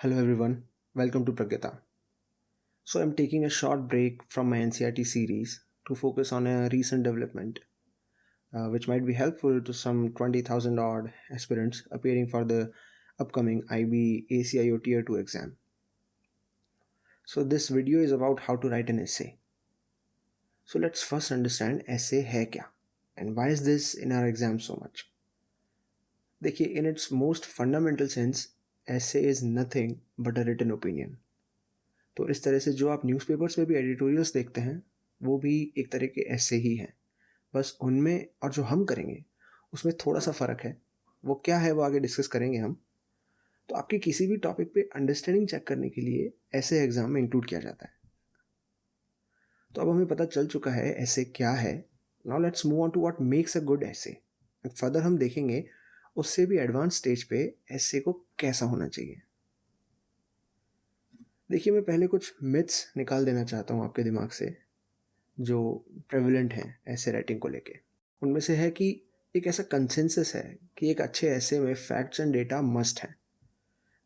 Hello everyone, welcome to Pragyata. So I'm taking a short break from my NCRT series to focus on a recent development, which might be helpful to some 20,000 odd aspirants appearing for the upcoming IB ACIO Tier II exam. So this video is about how to write an essay. So let's first understand essay है क्या and why is this in our exam so much. देखिए, in its most fundamental sense, essay is nothing but a written opinion. तो इस तरह से जो आप newspapers में भी एडिटोरियल्स देखते हैं वो भी एक तरह के ऐसे ही हैं, बस उनमें और जो हम करेंगे उसमें थोड़ा सा फ़र्क है। वो क्या है वो आगे डिस्कस करेंगे हम। तो आपके किसी भी टॉपिक पे अंडरस्टैंडिंग चेक करने के लिए ऐसे एग्ज़ाम में इंक्लूड किया जाता है। तो अब हमें पता चल चुका है ऐसे क्या है। Now let's move on to what makes a good essay. Further हम देखेंगे उससे भी एडवांस स्टेज पे ऐसे को कैसा होना चाहिए। देखिए, मैं पहले कुछ मिथ्स निकाल देना चाहता हूँ आपके दिमाग से जो प्रेवलेंट हैं ऐसे राइटिंग को लेके। उनमें से है कि एक ऐसा कंसेंसस है कि एक अच्छे ऐसे में फैक्ट्स एंड डेटा मस्ट है।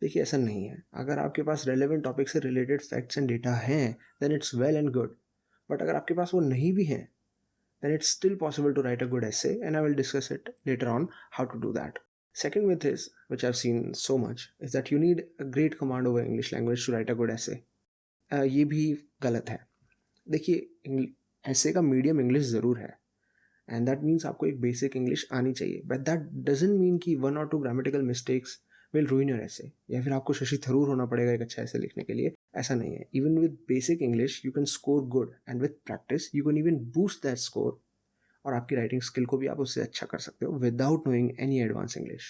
देखिए, ऐसा नहीं है। अगर आपके पास रेलेवेंट टॉपिक से रिलेटेड फैक्ट्स एंड डेटा हैं then it's well and good, but अगर आपके पास वो नहीं भी हैं then it's still possible to write a good essay and I will discuss it later on how to do that. Second myth is, which I've seen so much, is that you need a great command over English language to write a good essay. ये भी गलत है. देखिए, ऐसे का medium English ज़रूर है and that means आपको एक बेसिक इंग्लिश आनी चाहिए, बट दैट डजंट मीन कि 1 or 2 grammatical mistakes will रूइन your ऐसे या फिर आपको शशि थरूर होना पड़ेगा एक अच्छा ऐसे लिखने के लिए. ऐसा नहीं है. Even with basic English you can score good and with practice you can even boost that score और आपकी राइटिंग स्किल को भी आप उससे अच्छा कर सकते हो without knowing any advance English.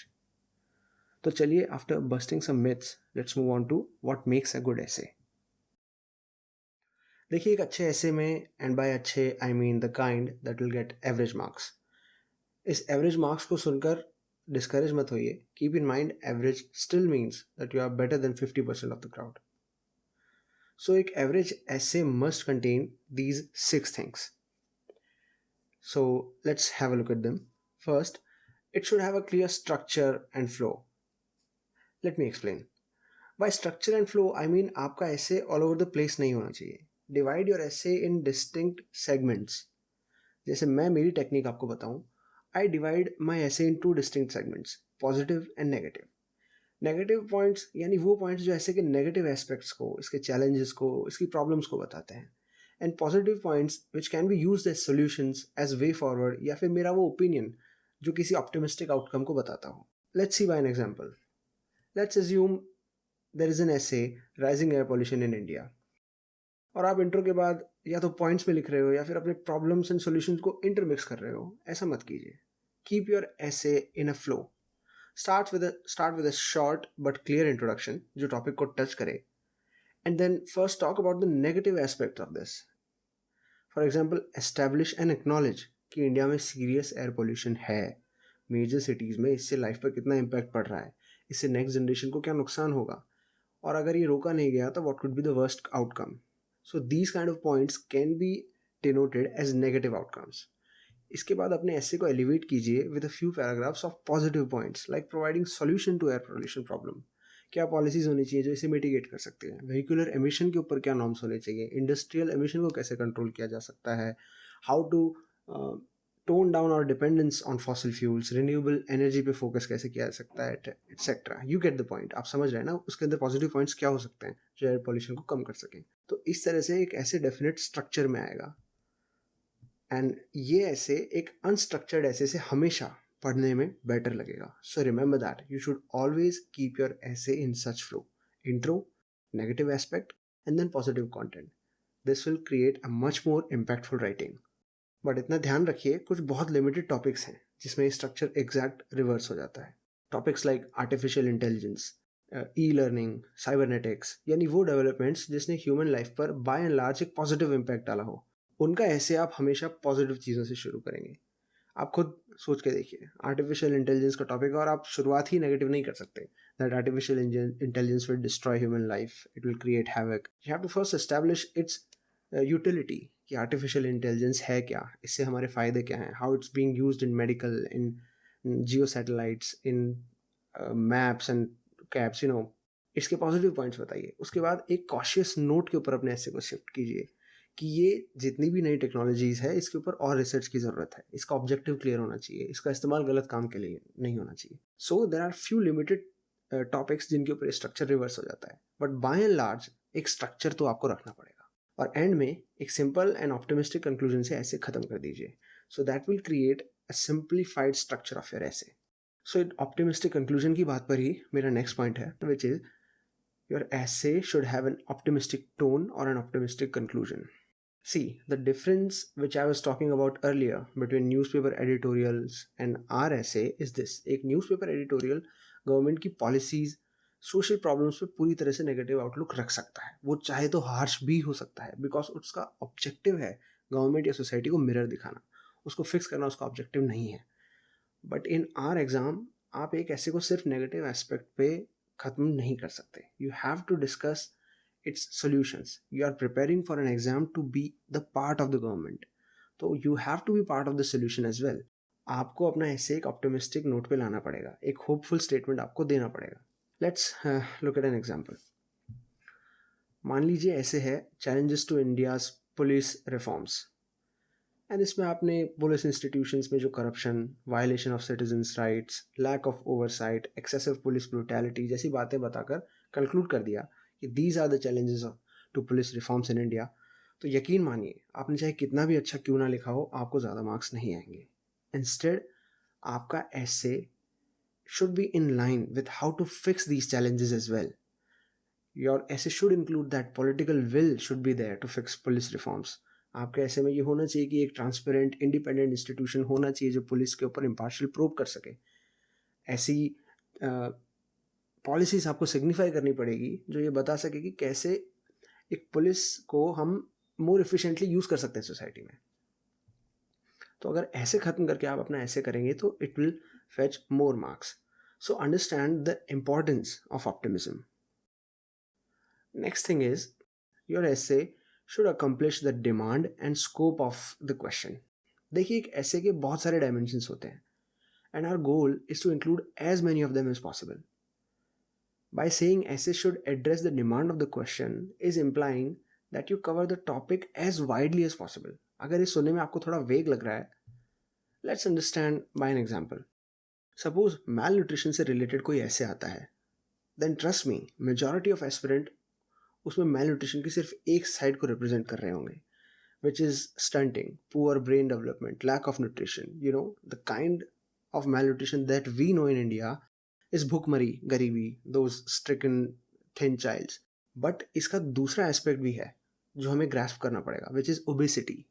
तो चलिए, after busting some myths let's move on to what makes a good essay. देखिए, एक अच्छे ऐसे में, एंड बाय अच्छे I mean the kind that will get average marks. इस एवरेज मार्क्स को सुनकर डिस्करेज मत होइए. Keep in mind average still means that you are better than 50% of the crowd. So एक average essay must contain these 6 things. So let's have a look at them. First, it should have a clear structure and flow. Let me explain. By structure and flow, I mean आपका essay all over the place नहीं होना चाहिए. Divide your essay in distinct segments. जैसे मैं मेरी technique आपको बताऊं, I divide my essay in 2 distinct segments, positive and negative. Negative points यानी वो पॉइंट्स जो ऐसे के नेगेटिव एस्पेक्ट्स को, इसके चैलेंजेस को, इसकी प्रॉब्लम्स को बताते हैं. And positive points which can be used as solutions as way forward या फिर मेरा वो ओपिनियन जो किसी ऑप्टिमिस्टिक आउटकम को बताता हो. Let's see by an example. Let's assume there is an essay rising air pollution in India और आप इंट्रो के बाद या तो पॉइंट्स में लिख रहे हो या फिर अपने प्रॉब्लम्स एंड सॉल्यूशंस को इंटरमिक्स कर रहे हो. ऐसा मत कीजिए. Keep your essay in a flow. Start with a short but clear introduction जो टॉपिक को टच करे, and then first talk about the negative aspect of this. For example, establish and acknowledge कि इंडिया में serious air pollution है. Major cities में इससे life पर कितना इम्पैक्ट पड़ रहा है, इससे नेक्स्ट जनरेशन को क्या नुकसान होगा, और अगर ये रोका नहीं गया तो what could be the worst outcome. So these kind of points can be denoted as negative outcomes. इसके बाद अपने ऐसे को एलिवेट कीजिए with a few paragraphs of positive points like providing solution to air pollution problem. क्या policies होनी चाहिए जो इसे मिटिगेट कर सकते हैं, व्हीकुलर एमिशन के ऊपर क्या नॉर्म्स होने चाहिए, इंडस्ट्रियल एमिशन को कैसे कंट्रोल किया जा सकता है, how to tone down our dependence on fossil fuels, renewable energy पे फोकस कैसे किया जा सकता है, etcetera. You get the point. आप समझ रहे हैं ना उसके अंदर पॉजिटिव पॉइंट्स क्या हो सकते हैं जो एयर पोल्यूशन को कम कर सकें. तो इस तरह से एक ऐसे डेफिनेट स्ट्रक्चर में आएगा. एंड ये ऐसे एक अनस्ट्रक्चर्ड ऐसे से हमेशा पढ़ने में बेटर लगेगा. So remember that you should always keep your essay in such flow. Intro, negative aspect and then positive content. This will create a much more impactful writing. But इतना ध्यान रखिए, कुछ बहुत लिमिटेड टॉपिक्स हैं जिसमें structure exact reverse हो जाता है. Topics like artificial intelligence, e learning, cybernetics, यानी वो डेवलपमेंट्स जिसने ह्यूमन लाइफ पर बाय एंड लार्ज एक पॉजिटिव इम्पैक्ट डाला हो, उनका ऐसे आप हमेशा पॉजिटिव चीज़ों से शुरू करेंगे. आप खुद सोच के देखिए, आर्टिफिशियल इंटेलिजेंस का टॉपिक है और आप शुरुआत ही नेगेटिव नहीं कर सकते. That artificial intelligence will destroy human life, it will create havoc. You have to first establish its utility कि आर्टिफिशियल इंटेलिजेंस है क्या, इससे हमारे फ़ायदे क्या हैं, how it's being used in medical, in geo satellites, in maps and caps, you know, इसके positive points बताइए। उसके बाद एक कॉशियस नोट के ऊपर अपने ऐसे को शिफ्ट कीजिए कि ये जितनी भी नई टेक्नोलॉजीज़ है इसके ऊपर और रिसर्च की ज़रूरत है, इसका ऑब्जेक्टिव क्लियर होना चाहिए, इसका इस्तेमाल गलत काम के लिए नहीं होना चाहिए। So there are few limited topics जिनके ऊपर स्ट्रक्चर रिवर्स हो जाता है, बट बाय एंड लार्ज एक स्ट्रक्चर तो आपको रखना पड़ेगा। और एंड में एक सिंपल एंड ऑप्टिमिस्टिक कंक्लूजन से ऐसे खत्म कर दीजिए, so that will create a simplified structure of your ऐसे। सो ऑप्टिमिस्टिक कंक्लूजन की बात पर ही मेरा नेक्स्ट पॉइंट है, which is your essay should have an optimistic tone or an optimistic conclusion. See, the difference which I was talking about earlier between newspaper editorials and our essay is this. एक newspaper editorial government की policies social problems पे पूरी तरह से negative outlook रख सकता है, वो चाहे तो हार्श भी हो सकता है, बिकॉज उसका ऑब्जेक्टिव है गवर्नमेंट या सोसाइटी को मिरर दिखाना, उसको फिक्स करना उसका ऑब्जेक्टिव नहीं है। बट इन आर एग्जाम आप एक ऐसे को सिर्फ नेगेटिव एस्पेक्ट पे खत्म नहीं कर सकते। You have to discuss its solutions. You are preparing for an exam to be the part of the government, तो you have to be part of the solution as well. आपको अपना ऐसे एक ऑप्टिमिस्टिक नोट पे लाना पड़ेगा, एक hopeful statement आपको देना पड़ेगा। Let's look at an example. मान लीजिए ऐसे है, challenges to India's police reforms, and इसमें आपने पुलिस इंस्टीट्यूशंस में जो corruption, violation of citizens rights, lack of oversight, excessive police brutality जैसी बातें बताकर कंक्लूड कर दिया कि these are the challenges to police reforms in India. तो यकीन मानिए आपने चाहे कितना भी अच्छा क्यों ना लिखा हो, आपको ज़्यादा मार्क्स नहीं आएंगे। इंस्टेड आपका essay should be in line with how to fix these challenges as well. Your essay should include that political will should be there to fix police reforms. आपके ऐसे में ये होना चाहिए कि एक ट्रांसपेरेंट इंडिपेंडेंट इंस्टीट्यूशन होना चाहिए जो पुलिस के ऊपर इम्पार्शियल प्रोब कर सके। ऐसी पॉलिसीज आपको सिग्निफाई करनी पड़ेगी जो ये बता सके कि कैसे एक पुलिस को हम मोर एफिशिएंटली यूज़ कर सकते हैं सोसाइटी में। तो अगर ऐसे ख़त्म करके आप अपना ऐसे करेंगे तो it will fetch more marks. So understand the importance of optimism. Next thing is, your essay should accomplish the demand and scope of the question. देखिए एक essay के बहुत सारे dimensions होते हैं, and our goal is to include as many of them as possible. By saying essay should address the demand of the question is implying that you cover the topic as widely as possible. अगर ये सुनने में आपको थोड़ा vague लग रहा है, let's understand by an example. Suppose malnutrition से related कोई essay आता है, then trust me, majority of aspirant उसमें मेल न्यूट्रिशन की सिर्फ एक साइड को रिप्रेजेंट कर रहे होंगे, which is stunting, poor brain development, lack of nutrition. You know the kind of malnutrition that we know in India is भुखमरी, गरीबी, those stricken thin childs. But इसका दूसरा एस्पेक्ट भी है जो हमें ग्रास्प करना पड़ेगा, which is obesity,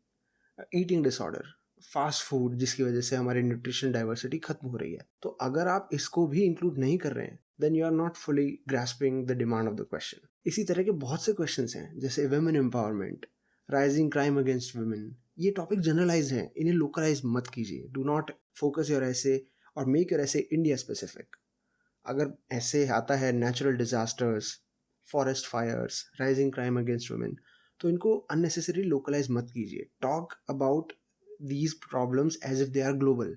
eating disorder, fast food, जिसकी वजह से हमारी न्यूट्रिशन डाइवर्सिटी खत्म हो रही है। तो अगर आप इसको भी इंक्लूड नहीं कर रहे हैं, then you are not fully grasping the demand of the question. इसी तरह के बहुत से क्वेश्चंस हैं, जैसे women empowerment, rising crime against women. ये टॉपिक जनरलाइज हैं, इन्हें लोकलाइज मत कीजिए। Do not focus your essay और make your essay India specific. अगर ऐसे आता है natural disasters, forest fires, rising crime against women, तो इनको अननेसेसरी लोकलाइज मत कीजिए। Talk about these problems as if they are global.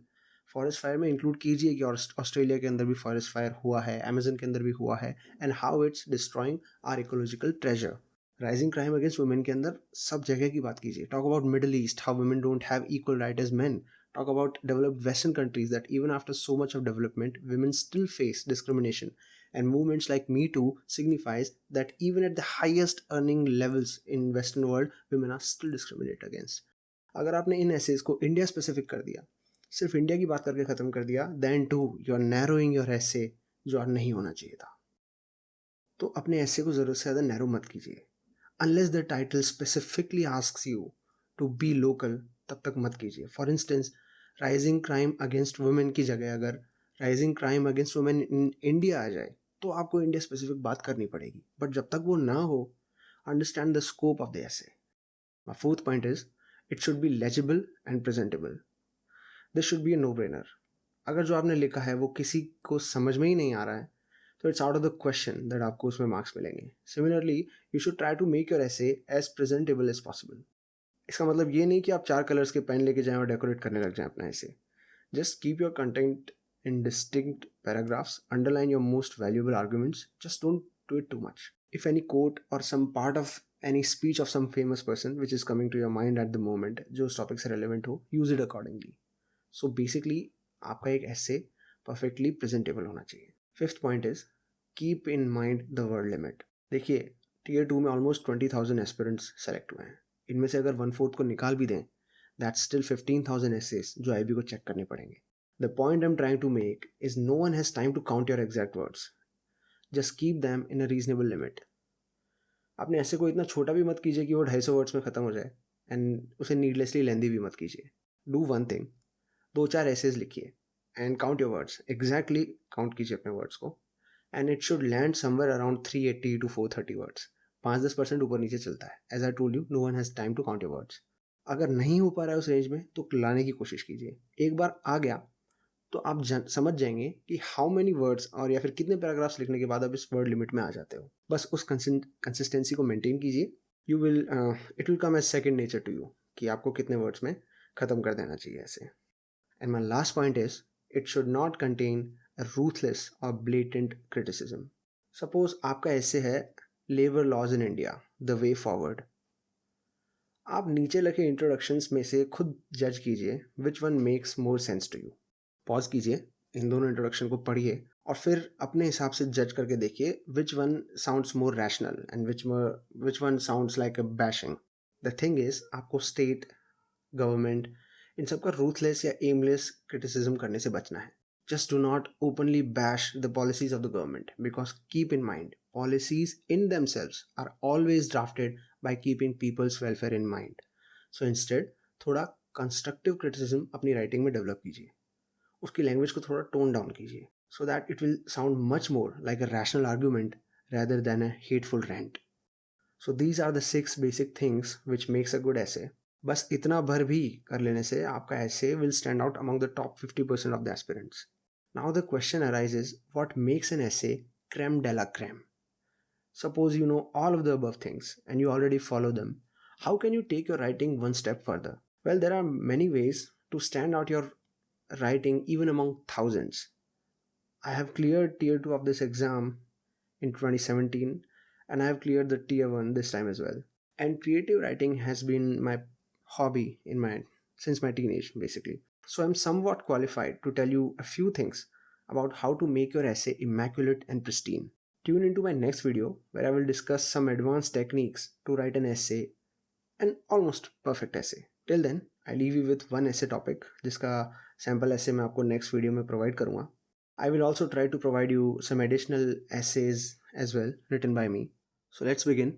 Forest fire में include कीजिए कि ऑस्ट्रेलिया के अंदर भी फॉरेस्ट फायर हुआ है, अमेजन के अंदर भी हुआ है, and how it's destroying our ecological treasure. Rising crime against women के अंदर सब जगह की बात कीजिए। Talk about Middle East, how women don't have equal right as men. Talk about developed Western countries that even after so much of development, women still face discrimination. And movements like Me Too signifies that even at the highest earning levels in Western world, women are still discriminated against. अगर आपने इन essays को India specific कर दिया, सिर्फ India की बात करके ख़त्म कर दिया, then too you are narrowing your essay, जो नहीं होना चाहिए था। तो अपने essay को ज़रूरत से ज़्यादा नैरो मत कीजिए। Unless the title specifically asks you to be local, तब तक मत कीजिए। For instance, rising crime against women की जगह अगर rising crime against women in India आ जाए तो आपको इंडिया स्पेसिफिक बात करनी पड़ेगी। बट जब तक वो ना हो, understand the scope of the essay. My fourth point is, it should be legible and presentable. This should be a no brainer. अगर जो आपने लिखा है वो किसी को समझ में ही नहीं आ रहा है, तो it's out of the question that आपको उसमें मार्क्स मिलेंगे। Similarly, you should try to make your essay as presentable as possible. इसका मतलब ये नहीं कि आप 4 कलर्स के पेन लेके जाएं और डेकोरेट करने लग जाएं अपना ऐसे। Just keep your content in distinct paragraphs, underline your most valuable arguments, just don't to it too much. If any quote or some part of any speech of some famous person which is coming to your mind at the moment जो उस topic से relevant हो, use it accordingly. So basically आपका एक essay perfectly presentable होना चाहिए. Fifth point is keep in mind the word limit. देखिए Tier 2 में almost 20,000 aspirants select हुए हैं. इनमें से अगर 1/4 को निकाल भी दें, that's still 15,000 essays जो IB को check करने पड़ेंगे. The point I'm trying to make is no one has time to count your exact words. Just keep them in a reasonable limit. आपने ऐसे को इतना छोटा भी मत कीजिए कि वो 250 वर्ड्स में ख़त्म हो जाए एंड उसे नीडलेसली लेंदी भी मत कीजिए. डू वन थिंग, 2-4 एसेज लिखिए and count your words. Exactly count कीजिए अपने वर्ड्स को and it should land somewhere around 380 to 430 words. 5-10% ऊपर नीचे चलता है. As I told you, no one has time to count your words. अगर नहीं हो पा रहा है उस रेंज में तो लाने की कोशिश कीजिए. एक बार आ गया तो आप समझ जाएंगे कि हाउ मेनी वर्ड्स और या फिर कितने पैराग्राफ्स लिखने के बाद आप इस वर्ड लिमिट में आ जाते हो. बस उस कंसिस्टेंसी को मेंटेन कीजिए. It will come as second nature to you कि आपको कितने वर्ड्स में ख़त्म कर देना चाहिए ऐसे. And my last point is it should not contain ruthless और ब्लेटेंट क्रिटिसिज्म. सपोज आपका ऐसे है labour laws in India the way forward. आप नीचे लिखे इंट्रोडक्शंस में से खुद जज कीजिए which one makes more sense to you. Pause कीजिए, इन दोनों इंट्रोडक्शन को पढ़िए और फिर अपने हिसाब से जज करके देखिए which one sounds more rational and which one sounds like a bashing. The thing is आपको स्टेट, गवर्नमेंट, इन सब का रूथलेस या एमलेस क्रिटिसिज्म करने से बचना है. Just do not openly bash the policies of the government because keep in mind policies in themselves are always drafted by keeping people's welfare in mind. So instead थोड़ा constructive criticism अपनी writing में develop कीजिए. उसकी language को थोड़ा tone down कीजिए so that it will sound much more like a rational argument rather than a hateful rant. So these are the 6 basic things which makes a good essay. बस इतना भर भी कर लेने से आपका essay will stand out among the top 50% of the aspirants. Now the question arises, what makes an essay creme de la creme? Suppose you know all of the above things and you already follow them. How can you take your writing one step further? Well, there are many ways to stand out your writing even among thousands. I have cleared Tier 2 of this exam in 2017 and I have cleared the Tier 1 this time as well. And creative writing has been my hobby since my teenage basically. So I'm somewhat qualified to tell you a few things about how to make your essay immaculate and pristine. Tune into my next video where I will discuss some advanced techniques to write an essay, an almost perfect essay. Till then, I leave you with one essay topic जिसका sample essay मैं आपको next video में provide करूँगा. I will also try to provide you some additional essays as well written by me. So let's begin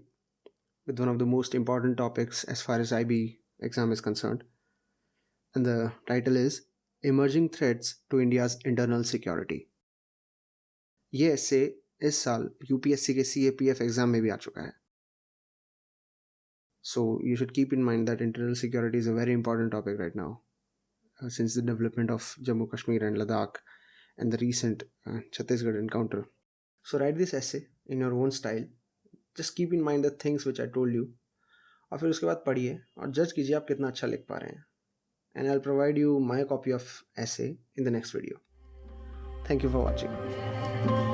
with one of the most important topics as far as IB exam is concerned. And the title is Emerging Threats to India's Internal Security. ये essay इस साल UPSC के CAPF exam में भी आ चुका है. So you should keep in mind that internal security is a very important topic right now since the development of Jammu Kashmir and Ladakh and the recent Chhattisgarh encounter. So write this essay in your own style. Just keep in mind the things which I told you. और फिर उसके बाद पढ़िए और जज कीजिए आप कितना अच्छा लिख पा रहे हैं. And I'll provide you my copy of essay in the next video. Thank you for watching.